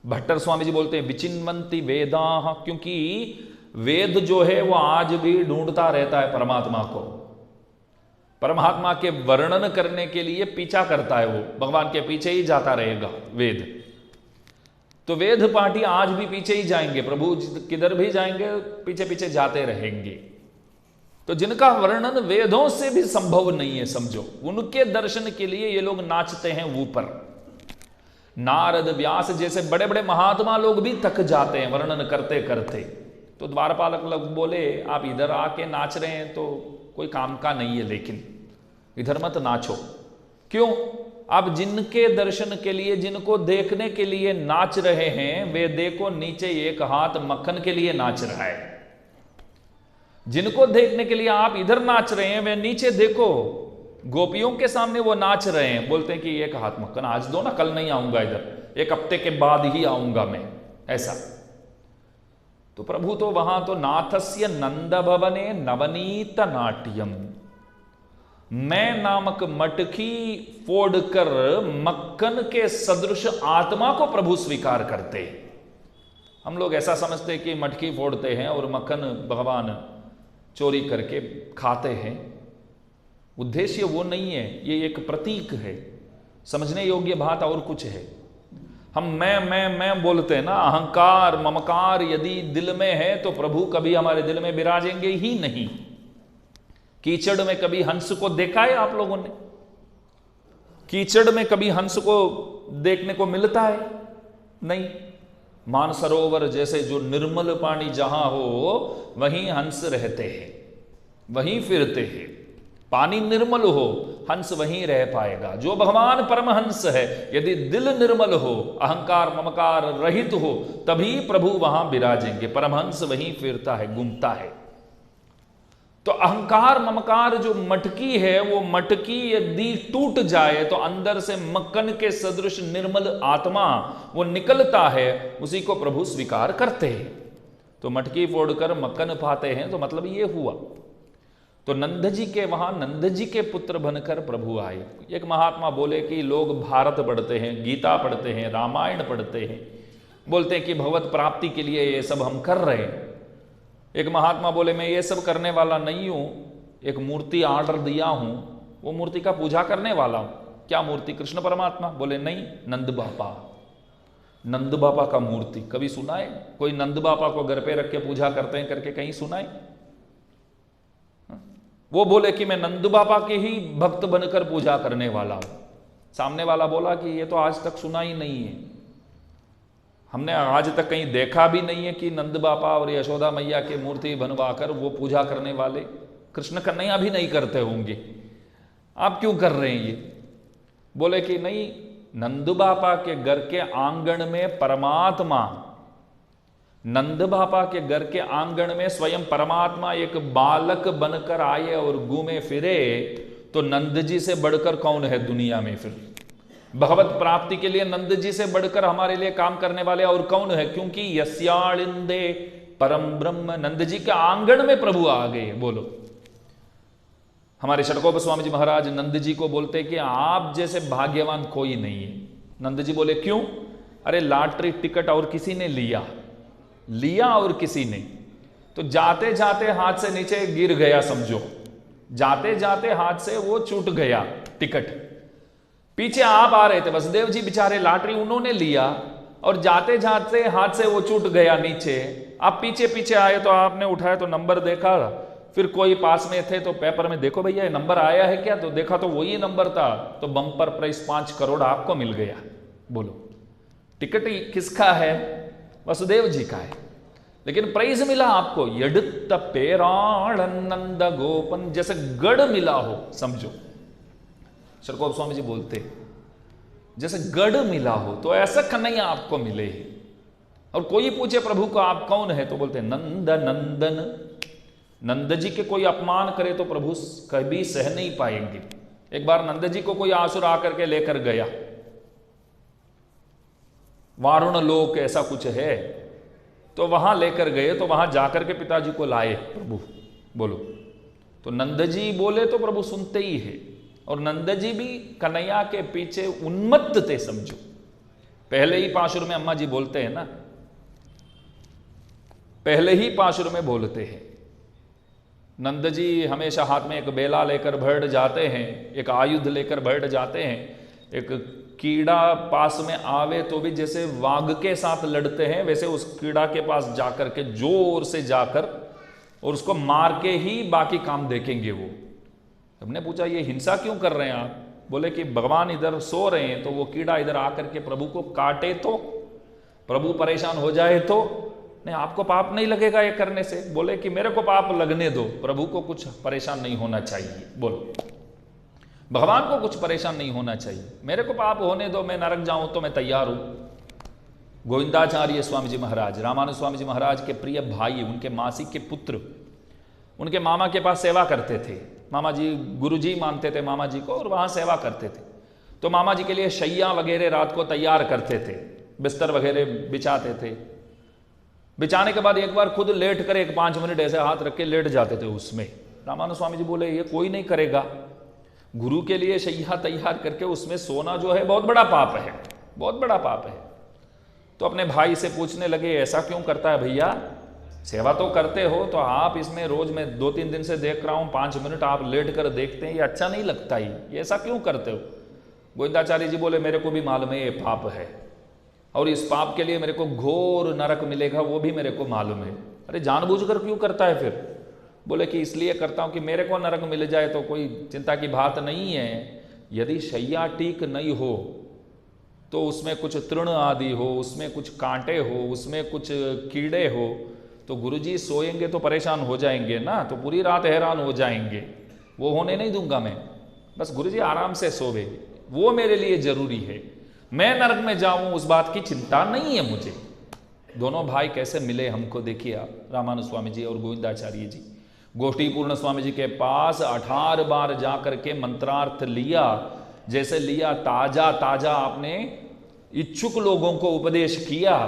भट्टर स्वामी जी बोलते हैं विचिन्वन्ति वेदाः, क्योंकि वेद जो है वो आज भी ढूंढता रहता है परमात्मा को, परमात्मा के वर्णन करने के लिए पीछा करता है, वो भगवान के पीछे ही जाता रहेगा वेद। तो वेद पाठी आज भी पीछे ही जाएंगे, प्रभु किधर भी जाएंगे पीछे पीछे जाते रहेंगे। तो जिनका वर्णन वेदों से भी संभव नहीं है, समझो, उनके दर्शन के लिए ये लोग नाचते हैं ऊपर। नारद व्यास जैसे बड़े बड़े महात्मा लोग भी थक जाते हैं वर्णन करते करते। तो द्वारपालक लोग बोले आप इधर आके नाच रहे हैं तो कोई काम का नहीं है, लेकिन इधर मत नाचो। क्यों? आप जिनके दर्शन के लिए, जिनको देखने के लिए नाच रहे हैं, वे देखो नीचे एक हाथ मक्खन के लिए नाच रहा है। जिनको देखने के लिए आप इधर नाच रहे हैं, वे नीचे देखो गोपियों के सामने वो नाच रहे हैं। बोलते हैं कि एक हाथ मक्खन आज दो ना, कल नहीं आऊंगा इधर, एक हफ्ते के बाद ही आऊंगा मैं, ऐसा। तो प्रभु तो वहां तो नाथस्य नंद भवने नवनीत नाट्यम, मैं नामक मटकी फोड़कर मक्खन के सदृश आत्मा को प्रभु स्वीकार करते हैं। हम लोग ऐसा समझते हैं कि मटकी फोड़ते हैं और मक्खन भगवान चोरी करके खाते हैं। उद्देश्य वो नहीं है, ये एक प्रतीक है, समझने योग्य बात और कुछ है। हम मैं बोलते हैं ना, अहंकार ममकार यदि दिल में है तो प्रभु कभी हमारे दिल में विराजेंगे ही नहीं। कीचड़ में कभी हंस को देखा है आप लोगों ने? कीचड़ में कभी हंस को देखने को मिलता है? नहीं। मानसरोवर जैसे जो निर्मल पानी जहां हो वहीं हंस रहते हैं, वहीं फिरते हैं। पानी निर्मल हो हंस वहीं रह पाएगा। जो भगवान परमहंस है, यदि दिल निर्मल हो, अहंकार ममकार रहित हो, तभी प्रभु वहां विराजेंगे। परमहंस वहीं फिरता है, घूमता है। तो अहंकार ममकार जो मटकी है, वो मटकी यदि टूट जाए तो अंदर से मक्खन के सदृश निर्मल आत्मा वो निकलता है, उसी को प्रभु स्वीकार करते हैं। तो मटकी फोड़कर मक्खन पाते हैं, तो मतलब ये हुआ। तो नंद जी के वहां नंद जी के पुत्र बनकर प्रभु आए। एक महात्मा बोले कि लोग भारत पढ़ते हैं, गीता पढ़ते हैं, रामायण पढ़ते हैं, बोलते हैं कि भगवत प्राप्ति के लिए ये सब हम कर रहे हैं। एक महात्मा बोले मैं ये सब करने वाला नहीं हूं, एक मूर्ति ऑर्डर दिया हूं, वो मूर्ति का पूजा करने वाला हूं। क्या मूर्ति? कृष्ण परमात्मा। बोले नहीं, नंद बापा। नंद बापा का मूर्ति कभी सुना है? कोई नंद बापा को घर पे रख के पूजा करते हैं करके कहीं सुना है? वो बोले कि मैं नंद बापा के ही भक्त बनकर पूजा करने वाला हूं। सामने वाला बोला कि ये तो आज तक सुना ही नहीं है, हमने आज तक कहीं देखा भी नहीं है कि नंद बापा और यशोदा मैया की मूर्ति बनवाकर वो पूजा करने वाले कृष्ण कन्हैया भी नहीं करते होंगे, आप क्यों कर रहे हैं ये? बोले कि नहीं, नंद बापा के घर के आंगन में परमात्मा, नंद बापा के घर के आंगन में स्वयं परमात्मा एक बालक बनकर आए और घूमे फिरे, तो नंद जी से बढ़कर कौन है दुनिया में? फिर भगवत प्राप्ति के लिए नंद जी से बढ़कर हमारे लिए काम करने वाले और कौन है? क्योंकि यस्यालिंदे परम ब्रह्म, नंद जी के आंगन में प्रभु आ गए। बोलो, हमारे षडकोप स्वामी जी महाराज नंद जी को बोलते कि आप जैसे भाग्यवान कोई नहीं है। नंद जी बोले क्यों? अरे लॉटरी टिकट और किसी ने लिया और किसी ने, तो जाते जाते हाथ से नीचे गिर गया, समझो, जाते जाते हाथ से वो छूट गया टिकट। पीछे आप आ रहे थे, वसुदेव जी बेचारे लॉटरी उन्होंने लिया और जाते जाते हाथ से वो छूट गया नीचे। आप पीछे पीछे आए तो आपने उठाया तो नंबर देखा, फिर कोई पास में थे तो पेपर में देखो भैया नंबर आया है क्या, तो देखा तो वही नंबर था, तो बम्पर प्राइस 5 करोड़ आपको मिल गया। बोलो, टिकट किसका है? वसुदेव जी का है, लेकिन प्राइज मिला आपको यडुत्त पेरानंद गोपन, जैसे गढ़ मिला हो, समझो। षडकोप स्वामी जी बोलते जैसे गढ़ मिला हो, तो ऐसा कन्हैया आपको मिले। और कोई पूछे प्रभु को आप कौन है, तो बोलते नंद नंदन। नंद जी के कोई अपमान करे तो प्रभु कभी सह नहीं पाएंगे। एक बार नंद जी को कोई आसुर आकर के लेकर गया, वारुण लोक ऐसा कुछ है, तो वहां लेकर गए, तो वहां जाकर के पिताजी को लाए प्रभु। बोलो, तो नंद जी बोले तो प्रभु सुनते ही है, और नंद जी भी कन्हैया के पीछे उन्मत्त थे, समझो। पहले ही पाशुर में अम्मा जी बोलते हैं ना, पहले ही पाशुर में बोलते हैं, नंद जी हमेशा हाथ में एक बेला लेकर बैठ जाते हैं, एक आयुध लेकर बैठ जाते हैं। एक कीड़ा पास में आवे तो भी जैसे वाघ के साथ लड़ते हैं, वैसे उस कीड़ा के पास जाकर के जोर से जाकर और उसको मार के ही बाकी काम देखेंगे वो। हमने पूछा ये हिंसा क्यों कर रहे हैं आप? बोले कि भगवान इधर सो रहे हैं, तो वो कीड़ा इधर आकर के प्रभु को काटे तो, प्रभु परेशान हो जाए तो, नहीं आपको पाप नहीं लगेगा ये करने से। बोले कि मेरे को पाप लगने दो, प्रभु को कुछ परेशान नहीं होना चाहिए। बोलो, भगवान को कुछ परेशान नहीं होना चाहिए, मेरे को पाप होने दो, मैं नरक जाऊं तो मैं तैयार हूं। गोविंदाचार्य स्वामी जी महाराज, रामानुज स्वामी जी महाराज के प्रिय भाई, उनके मासी के पुत्र, उनके मामा के पास सेवा करते थे। मामा जी गुरु जी मानते थे मामा जी को, और वहां सेवा करते थे। तो मामा जी के लिए शैया वगैरह रात को तैयार करते थे, बिस्तर वगैरह बिछाते थे। बिछाने के बाद एक बार खुद लेट कर 5 मिनट ऐसे हाथ रख के लेट जाते थे उसमें। रामानुज स्वामी जी बोले ये कोई नहीं करेगा, गुरु के लिए शैया तैयार करके उसमें सोना जो है बहुत बड़ा पाप है, बहुत बड़ा पाप है। तो अपने भाई से पूछने लगे ऐसा क्यों करता है भैया, सेवा तो करते हो, तो आप इसमें रोज मैं 2-3 दिन से देख रहा हूं 5 मिनट आप लेट कर देखते हैं, ये अच्छा नहीं लगता ही, ये ऐसा क्यों करते हो? गोविंदाचार्य जी बोले मेरे को भी मालूम है ये पाप है, और इस पाप के लिए मेरे को घोर नरक मिलेगा, वो भी मेरे को मालूम है। अरे जानबूझकर क्यों करता है फिर? बोले कि इसलिए करता हूं कि मेरे को नरक मिल जाए तो कोई चिंता की बात नहीं है। यदि शैया ठीक नहीं हो तो उसमें कुछ तृण आदि हो, उसमें कुछ कांटे हो, उसमें कुछ कीड़े हो, तो गुरुजी सोएंगे तो परेशान हो जाएंगे ना, तो पूरी रात हैरान हो जाएंगे, वो होने नहीं दूंगा मैं। बस गुरुजी आराम से सोवे, वो मेरे लिए जरूरी है। मैं नरक में जाऊं उस बात की चिंता नहीं है मुझे। दोनों भाई कैसे मिले हमको देखिए आप, रामानुज स्वामी जी और गोविंदाचार्य जी। गोष्ठीपूर्ण स्वामी जी के पास 18 बार जाकर के मंत्रार्थ लिया, जैसे लिया ताजा ताजा आपने इच्छुक लोगों को उपदेश किया।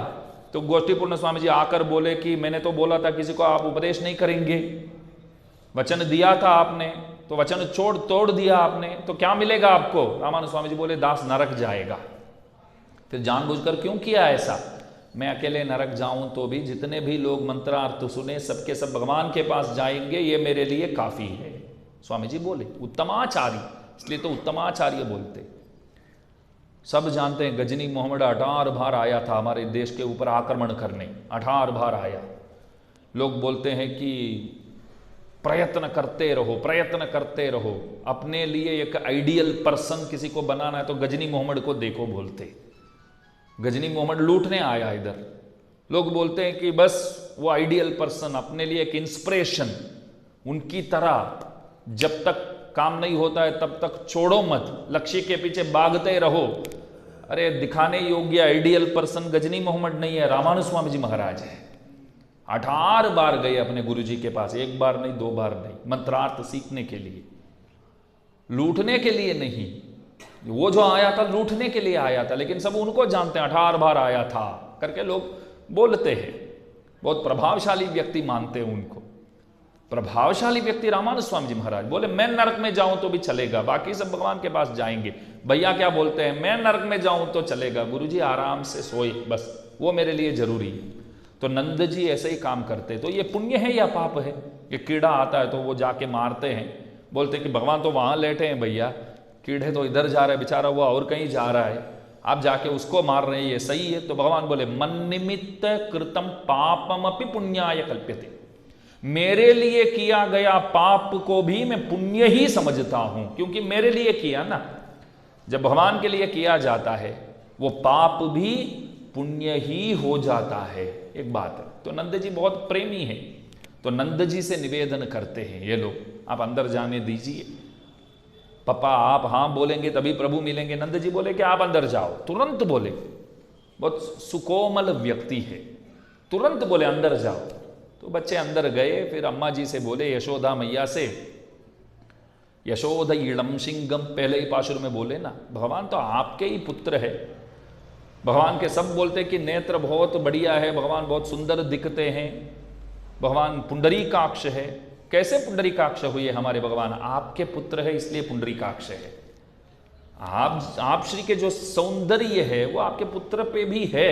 तो गोष्ठीपूर्ण स्वामी जी आकर बोले कि मैंने तो बोला था किसी को आप उपदेश नहीं करेंगे, वचन दिया था आपने, तो वचन तोड़ दिया आपने, तो क्या मिलेगा आपको? रामानुज स्वामी जी बोले दास नरक जाएगा। फिर जानबूझकर क्यों किया ऐसा? मैं अकेले नरक जाऊं तो भी जितने भी लोग मंत्रार्थ सुने सबके सब भगवान के पास जाएंगे, ये मेरे लिए काफी है। स्वामी जी बोले उत्तमाचार्य, इसलिए तो उत्तमाचार्य बोलते। सब जानते हैं गजनी मोहम्मद 18 बार आया था हमारे देश के ऊपर आक्रमण करने, 18 बार आया। लोग बोलते हैं कि प्रयत्न करते रहो, प्रयत्न करते रहो, अपने लिए एक आइडियल पर्सन किसी को बनाना है तो गजनी मोहम्मद को देखो बोलते। गजनी मोहम्मद लूटने आया इधर, लोग बोलते हैं कि बस वो आइडियल पर्सन, अपने लिए एक इंस्पिरेशन, उनकी तरह जब तक काम नहीं होता है तब तक छोड़ो मत, लक्ष्य के पीछे भागते रहो। अरे दिखाने योग्य आइडियल पर्सन गजनी मोहम्मद नहीं है, रामानुज स्वामी जी महाराज है। 18 बार गए अपने गुरुजी के पास, एक बार नहीं, 2 बार नहीं, मंत्रार्थ सीखने के लिए, लूटने के लिए नहीं। वो जो आया था लूटने के लिए आया था, लेकिन सब उनको जानते हैं 18 बार आया था करके लोग बोलते हैं। बहुत प्रभावशाली व्यक्ति मानते हैं उनको। प्रभावशाली व्यक्ति रामानुज स्वामी जी महाराज बोले मैं नरक में जाऊं तो भी चलेगा, बाकी सब भगवान के पास जाएंगे। भैया क्या बोलते हैं, मैं नरक में जाऊं तो चलेगा, गुरुजी आराम से सोए, बस वो मेरे लिए जरूरी है। तो नंद जी ऐसे ही काम करते। तो ये पुण्य है या पाप है? ये कीड़ा आता है तो वो जाके मारते हैं, बोलते कि भगवान तो वहां लेटे हैं, भैया कीड़े तो इधर जा रहे हैं, बेचारा वो और कहीं जा रहा है, आप जाके उसको मार रहे हैं, ये सही है? तो भगवान बोले मन निमित्त कृतम पापम अपि पुण्याय कल्प्यते, मेरे लिए किया गया पाप को भी मैं पुण्य ही समझता हूं, क्योंकि मेरे लिए किया ना। जब भगवान के लिए किया जाता है वो पाप भी पुण्य ही हो जाता है। एक बात है। तो नंद जी बहुत प्रेमी है, तो नंद जी से निवेदन करते हैं ये लोग, आप अंदर जाने दीजिए। पापा आप हाँ बोलेंगे तभी प्रभु मिलेंगे। नंद जी बोले कि आप अंदर जाओ, तुरंत बोले, बहुत सुकोमल व्यक्ति है, तुरंत बोले अंदर जाओ। तो बच्चे अंदर गए, फिर अम्मा जी से बोले, यशोदा मैया से, यशोदा इलम सिंगम, पहले ही पाशुर में बोले ना, भगवान तो आपके ही पुत्र है। भगवान के सब बोलते कि नेत्र बहुत बढ़िया है, भगवान बहुत सुंदर दिखते हैं, भगवान पुंडरीकाक्ष है। कैसे पुंडरीकाक्ष हुए हमारे भगवान? आपके पुत्र है इसलिए पुंडरीकाक्ष है। आप श्री के जो सौंदर्य है वो आपके पुत्र पे भी है।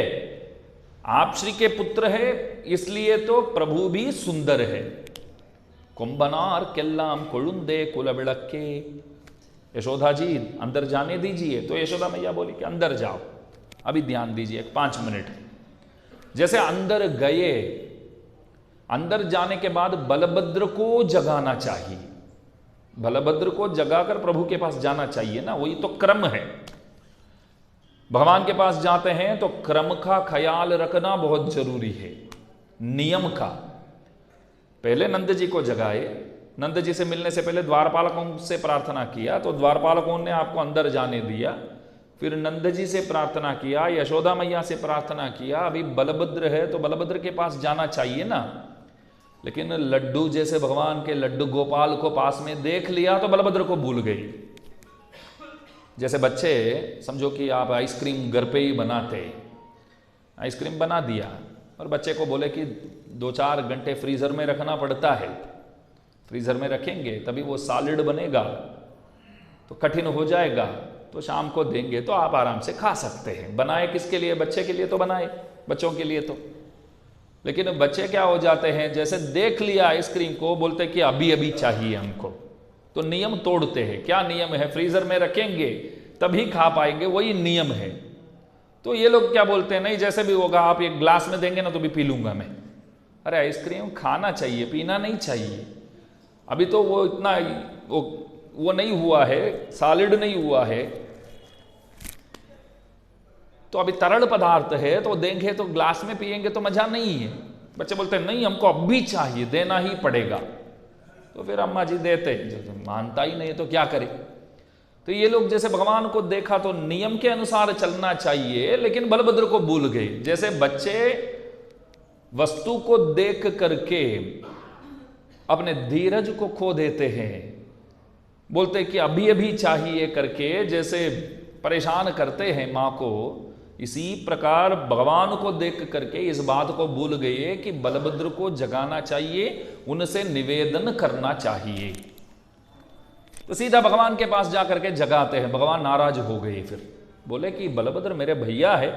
आप श्री के पुत्र है इसलिए तो प्रभु भी सुंदर है। कुंभनार केल्लाम कोलुंदे कुल विड़के, यशोदा जी अंदर जाने दीजिए। तो यशोदा मैया बोली कि अंदर जाओ, अभी ध्यान दीजिए 5 मिनट। जैसे अंदर गए, अंदर जाने के बाद बलभद्र को जगाना चाहिए, बलभद्र को जगाकर प्रभु के पास जाना चाहिए ना, वही तो क्रम है। भगवान के पास जाते हैं तो क्रम का ख्याल रखना बहुत जरूरी है, नियम का। पहले नंद जी को जगाए, नंद जी से मिलने से पहले द्वारपालकों से प्रार्थना किया, तो द्वारपालकों ने आपको अंदर जाने दिया। फिर नंद जी से प्रार्थना किया, यशोदा मैया से प्रार्थना किया, अभी बलभद्र है तो बलभद्र के पास जाना चाहिए ना। लेकिन लड्डू जैसे भगवान के लड्डू गोपाल को पास में देख लिया तो बलभद्र को भूल गई। जैसे बच्चे, समझो कि आप आइसक्रीम घर पे ही बनाते, आइसक्रीम बना दिया और बच्चे को बोले कि 2-4 घंटे फ्रीजर में रखना पड़ता है, फ्रीजर में रखेंगे तभी वो सॉलिड बनेगा, तो कठिन हो जाएगा, तो शाम को देंगे तो आप आराम से खा सकते हैं। बनाए किसके लिए? बच्चे के लिए तो बनाए, बच्चों के लिए तो। लेकिन बच्चे क्या हो जाते हैं, जैसे देख लिया आइसक्रीम को, बोलते कि अभी अभी चाहिए हमको, तो नियम तोड़ते हैं। क्या नियम है? फ्रीजर में रखेंगे तभी खा पाएंगे, वही नियम है। तो ये लोग क्या बोलते हैं, नहीं जैसे भी होगा, आप एक ग्लास में देंगे ना तो भी पी लूंगा मैं। अरे आइसक्रीम खाना चाहिए, पीना नहीं चाहिए। अभी तो वो इतना वो नहीं हुआ है, सॉलिड नहीं हुआ है, तो अभी तरल पदार्थ है, तो देंगे तो ग्लास में पिएंगे तो मजा नहीं है। बच्चे बोलते हैं नहीं हमको अभी चाहिए, देना ही पड़ेगा। तो फिर अम्मा जी देते, जो मानता ही नहीं तो क्या करे। तो ये लोग जैसे भगवान को देखा तो नियम के अनुसार चलना चाहिए, लेकिन बलभद्र को भूल गए। जैसे बच्चे वस्तु को देख करके अपने धीरज को खो देते हैं, बोलते कि अभी अभी चाहिए करके जैसे परेशान करते हैं मां को, इसी प्रकार भगवान को देख करके इस बात को भूल गए कि बलभद्र को जगाना चाहिए, उनसे निवेदन करना चाहिए। तो सीधा भगवान के पास जाकर के जगाते हैं। भगवान नाराज हो गए, फिर बोले कि बलभद्र मेरे भैया है,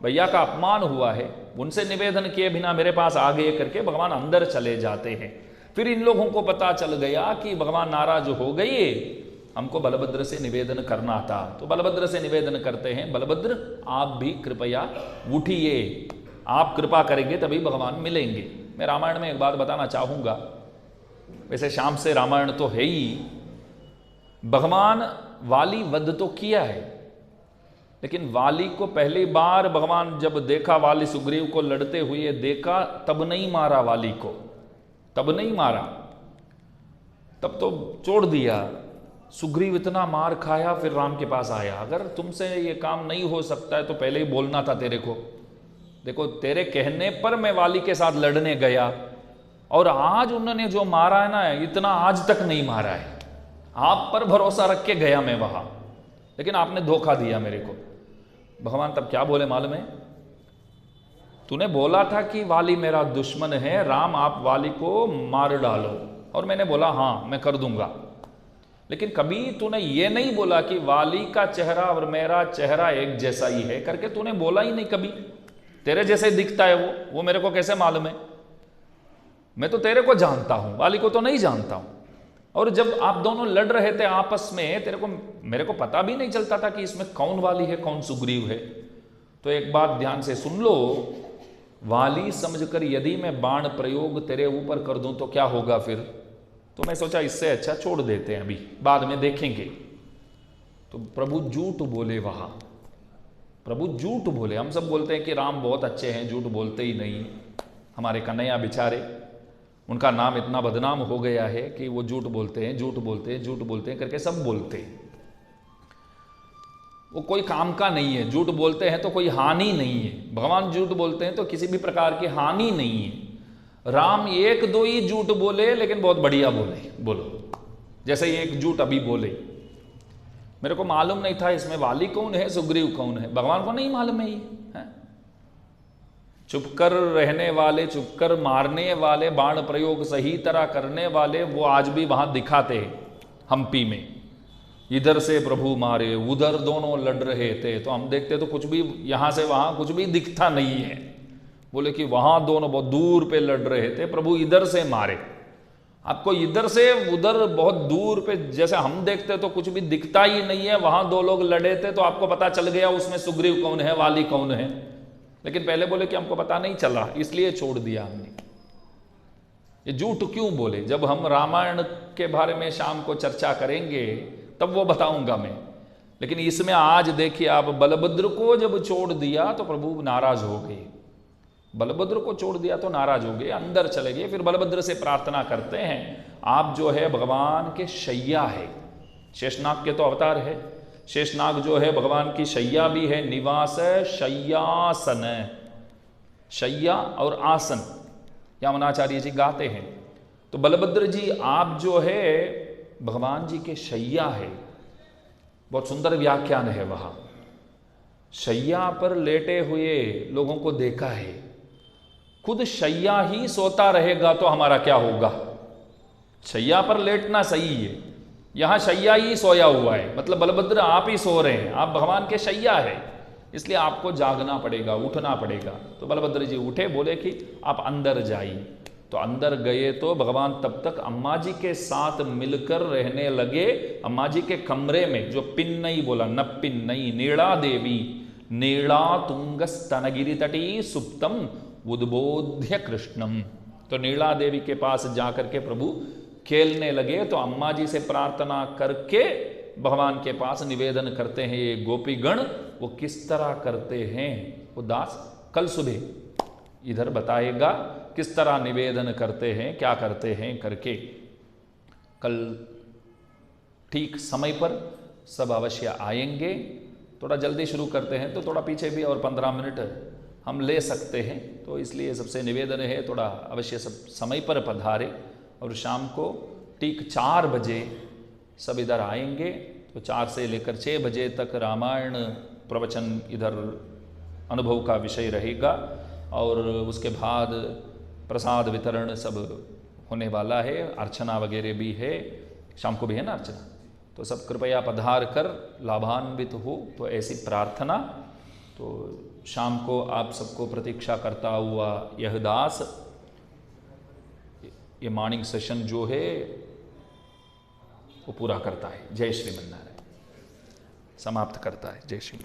भैया का अपमान हुआ है, उनसे निवेदन किए बिना मेरे पास आ गए करके भगवान अंदर चले जाते हैं। फिर इन लोगों को पता चल गया कि भगवान नाराज हो गए, हमको बलभद्र से निवेदन करना था। तो बलभद्र से निवेदन करते हैं, बलभद्र आप भी कृपया उठिए, आप कृपा करेंगे तभी भगवान मिलेंगे। मैं रामायण में एक बात बताना चाहूंगा, वैसे शाम से रामायण तो है ही, भगवान वाली वध तो किया है, लेकिन वाली को पहली बार भगवान जब देखा, वाली सुग्रीव को लड़ते हुए देखा, तब नहीं मारा वाली को, तब नहीं मारा, तब तो छोड़ दिया। सुग्रीव इतना मार खाया, फिर राम के पास आया, अगर तुमसे ये काम नहीं हो सकता है तो पहले ही बोलना था तेरे को। देखो तेरे कहने पर मैं वाली के साथ लड़ने गया, और आज उन्होंने जो मारा है ना, इतना आज तक नहीं मारा है। आप पर भरोसा रख के गया मैं वहां, लेकिन आपने धोखा दिया मेरे को। भगवान तब क्या बोले मालूम है? तूने बोला था कि वाली मेरा दुश्मन है, राम आप वाली को मार डालो, और मैंने बोला हाँ मैं कर दूंगा। लेकिन कभी तूने ये नहीं बोला कि वाली का चेहरा और मेरा चेहरा एक जैसा ही है करके, तूने बोला ही नहीं कभी। तेरे जैसे दिखता है वो मेरे को कैसे मालूम है? मैं तो तेरे को जानता हूं, वाली को तो नहीं जानता हूं। और जब आप दोनों लड़ रहे थे आपस में, मेरे को पता भी नहीं चलता था कि इसमें कौन वाली है कौन सुग्रीव है। तो एक बात ध्यान से सुन लो, वाली समझकर यदि मैं बाण प्रयोग तेरे ऊपर कर दूं तो क्या होगा फिर? तो मैं सोचा इससे अच्छा छोड़ देते हैं, अभी बाद में देखेंगे। तो प्रभु झूठ बोले वहां, प्रभु झूठ बोले। हम सब बोलते हैं कि राम बहुत अच्छे हैं, झूठ बोलते ही नहीं। हमारे कन्हैया बेचारे, उनका नाम इतना बदनाम हो गया है कि वो झूठ बोलते हैं, झूठ बोलते हैं, झूठ बोलते हैं करके सब बोलते हैं। वो कोई काम का नहीं है, झूठ बोलते हैं तो कोई हानि नहीं है। भगवान झूठ बोलते हैं तो किसी भी प्रकार की हानि नहीं है। राम एक दो ही झूठ बोले, लेकिन बहुत बढ़िया बोले। बोलो जैसे एक झूठ अभी बोले, मेरे को मालूम नहीं था इसमें वाली कौन है सुग्रीव कौन है, भगवान को नहीं मालूम है ये। चुप कर रहने वाले, चुप कर मारने वाले, बाण प्रयोग सही तरह करने वाले, वो आज भी वहां दिखाते हैं हम्पी में। इधर से प्रभु मारे, उधर दोनों लड़ रहे थे, तो हम देखते तो कुछ भी यहां से वहां कुछ भी दिखता नहीं है। बोले कि वहां दोनों बहुत दूर पे लड़ रहे थे, प्रभु इधर से मारे। आपको इधर से उधर बहुत दूर पे जैसे हम देखते तो कुछ भी दिखता ही नहीं है, वहां दो लोग लड़े थे तो आपको पता चल गया उसमें सुग्रीव कौन है, वाली कौन है। लेकिन पहले बोले कि हमको पता नहीं चला, इसलिए छोड़ दिया हमने। ये झूठ क्यों बोले? जब हम रामायण के बारे में शाम को चर्चा करेंगे तब वो बताऊंगा मैं। लेकिन इसमें आज देखिए आप, बलभद्र को जब छोड़ दिया तो प्रभु नाराज हो गए। बलभद्र को छोड़ दिया तो नाराज हो गए, अंदर चले गए। फिर बलभद्र से प्रार्थना करते हैं, आप जो है भगवान के शैया है, शेषनाग के तो अवतार है, शेषनाग जो है भगवान की शैया भी है, निवास है, शैयासन है। शैया और आसन यामुनाचार्य जी गाते हैं। तो बलभद्र जी आप जो है भगवान जी के शैया है। बहुत सुंदर व्याख्यान है वहां। शैया पर लेटे हुए लोगों को देखा है, खुद शैया ही सोता रहेगा तो हमारा क्या होगा? शैया पर लेटना सही है, यहां शैया ही सोया हुआ है, मतलब बलभद्र आप ही सो रहे हैं, आप भगवान के शैया है, इसलिए आपको जागना पड़ेगा, उठना पड़ेगा। तो बलभद्र जी उठे, बोले कि आप अंदर जाइए। तो अंदर गए तो भगवान तब तक अम्मा जी के साथ मिलकर रहने लगे। अम्मा जी के कमरे में जो पिन्नई बोला, न पिन्नई नीड़ा देवी नीड़ा तुंग स्तनगिरी तटी सुप्तम उद्बोध्य कृष्णम। तो नीला देवी के पास जाकर के प्रभु खेलने लगे। तो अम्मा जी से प्रार्थना करके भगवान के पास निवेदन करते हैं। ये गोपीगण वो किस तरह करते हैं, वो दास कल सुबह इधर बताएगा किस तरह निवेदन करते हैं, क्या करते हैं करके। कल ठीक समय पर सब अवश्य आएंगे। थोड़ा जल्दी शुरू करते हैं तो थोड़ा पीछे भी और 15 मिनट हम ले सकते हैं, तो इसलिए सबसे निवेदन है थोड़ा अवश्य सब समय पर पधारे और शाम को ठीक 4 बजे सब इधर आएंगे। तो 4 से लेकर 6 बजे तक रामायण प्रवचन इधर अनुभव का विषय रहेगा और उसके बाद प्रसाद वितरण सब होने वाला है, अर्चना वगैरह भी है, शाम को भी है ना अर्चना। तो सब कृपया पधार कर लाभान्वित हो, तो ऐसी प्रार्थना। तो शाम को आप सबको प्रतीक्षा करता हुआ यह दास ये मॉर्निंग सेशन जो है वो पूरा करता है। जय श्रीमन्नारायण। समाप्त करता है। जय श्री